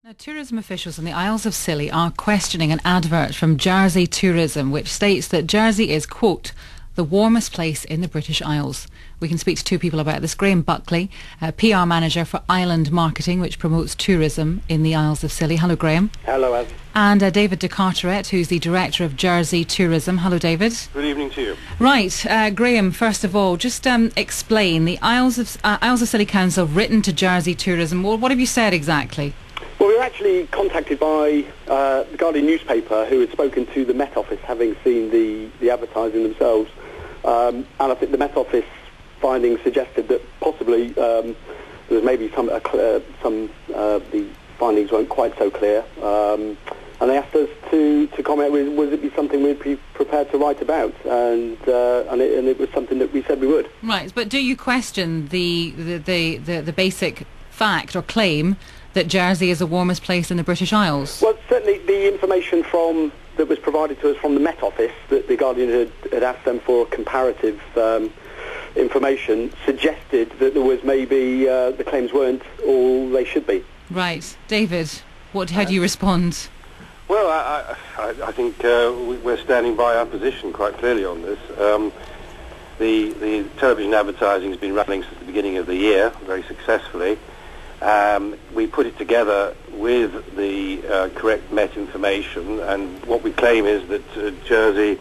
Now, tourism officials in the Isles of Scilly are questioning an advert from Jersey Tourism which states that Jersey is, quote, the warmest place in the British Isles. We can speak to two people about this. Graham Buckley, PR manager for Island Marketing, which promotes tourism in the Isles of Scilly. Hello, Graham. Hello, Ed. And David de Carteret, who's the director of Jersey Tourism. Hello, David. Good evening to you. Right, Graham, first of all, just explain. The Isles of Scilly Council have written to Jersey Tourism. Well, what have you said exactly? Well, we were actually contacted by the Guardian newspaper, who had spoken to the Met Office, having seen the advertising themselves. And I think the Met Office findings suggested that possibly there was maybe the findings weren't quite so clear. And they asked us to comment, would it be something we'd be prepared to write about? And it was something that we said we would. Right, but do you question the basic fact or claim that Jersey is the warmest place in the British Isles? Well, certainly the information that was provided to us from the Met Office, that the Guardian had asked them for comparative information, suggested that there was maybe the claims weren't all they should be. Right. David, how do you respond? Well, I think we're standing by our position quite clearly on this. The television advertising has been running since the beginning of the year, very successfully. We put it together with the correct Met information, and what we claim is that Jersey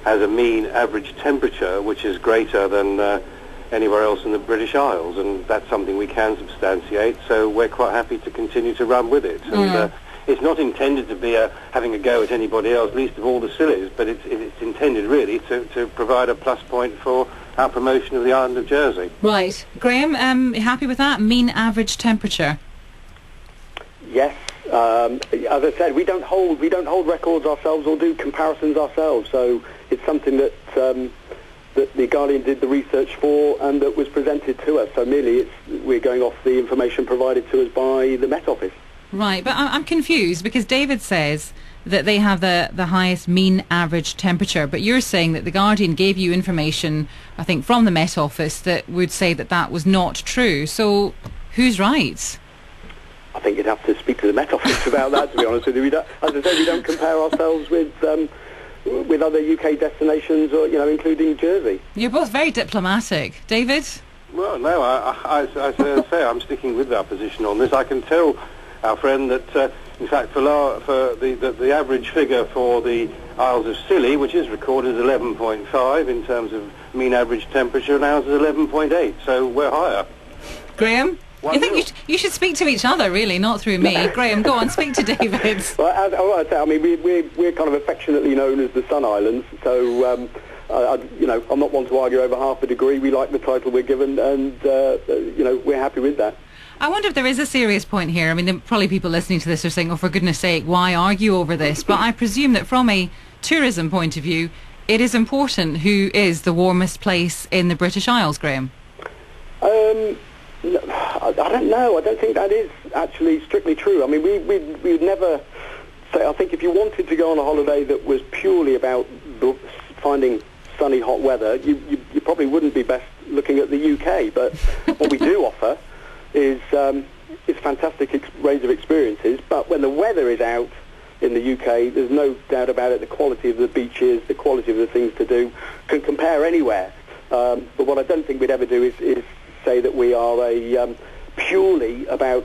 has a mean average temperature which is greater than anywhere else in the British Isles, and that's something we can substantiate, so we're quite happy to continue to run with it. And it's not intended to be having a go at anybody else, least of all the Scillies, but it's intended really to provide a plus point for our promotion of the island of Jersey. Right. Graham, happy with that? Mean average temperature? Yes. As I said, we don't hold records ourselves or do comparisons ourselves, so it's something that the Guardian did the research for and that was presented to us. So merely we're going off the information provided to us by the Met Office. Right, but I'm confused because David says that they have the highest mean average temperature, but you're saying that the Guardian gave you information, I think, from the Met Office that would say that that was not true. So who's right? I think you'd have to speak to the Met Office about that, to be honest with you. As I say, we don't compare ourselves with other UK destinations, or including Jersey. You're both very diplomatic. David? Well, no, I say I'm sticking with our position on this. I can tell our friend that, in fact, for the average figure for the Isles of Scilly, which is recorded as 11.5 in terms of mean average temperature, and ours is 11.8, so we're higher. Graham? I think you should speak to each other, really, not through me. Graham, go on, speak to David. Well, I mean, we're kind of affectionately known as the Sun Islands, so I'm not one to argue over half a degree. We like the title we're given, and we're happy with that. I wonder if there is a serious point here. I mean, there are probably people listening to this are saying, oh, for goodness sake, why argue over this? But I presume that from a tourism point of view, it is important who is the warmest place in the British Isles, Graham. I don't know. I don't think that is actually strictly true. I mean, we'd never say. I think if you wanted to go on a holiday that was purely about finding sunny, hot weather, you probably wouldn't be best looking at the UK. But what we do offer is fantastic range of experiences. But when the weather is out in the UK, there's no doubt about it. The quality of the beaches, the quality of the things to do, can compare anywhere. But what I don't think we'd ever do is say that we are purely about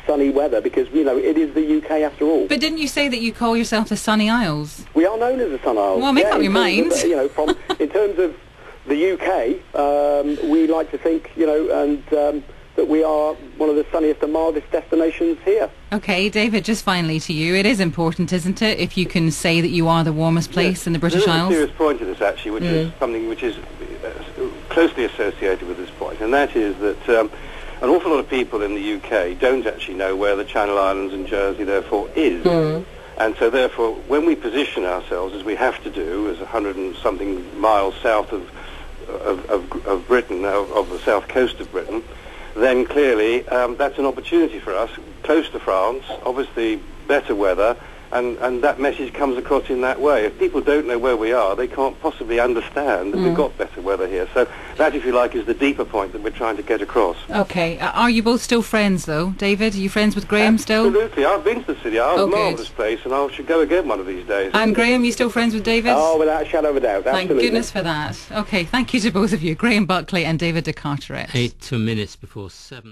sunny weather, because it is the UK after all. But didn't you say that you call yourself the Sunny Isles? We are known as the Sun Isles. Well, make up your mind. In terms of the UK, we like to think that we are one of the sunniest and mildest destinations here. Okay, David, just finally to you, it is important, isn't it, if you can say that you are the warmest place in the British Isles? There's a serious point to this, actually, which is something which is closely associated with this point, and that is that an awful lot of people in the UK don't actually know where the Channel Islands and Jersey, therefore, is. And so, therefore, when we position ourselves, as we have to do, as 100 and something miles south of Britain, of the south coast of Britain, then clearly that's an opportunity for us, close to France, obviously better weather, and that message comes across in that way. If people don't know where we are, they can't possibly understand that we've got better weather here. So that, if you like, is the deeper point that we're trying to get across. Okay. Are you both still friends, though? David, are you friends with Graham still? Absolutely. I've been to the city. It's a marvellous place, and I should go again one of these days. And Graham, you still friends with David? Oh, without a shadow of a doubt, absolutely. Thank goodness for that. Okay, thank you to both of you, Graham Buckley and David de Carteret. 2 minutes before 7.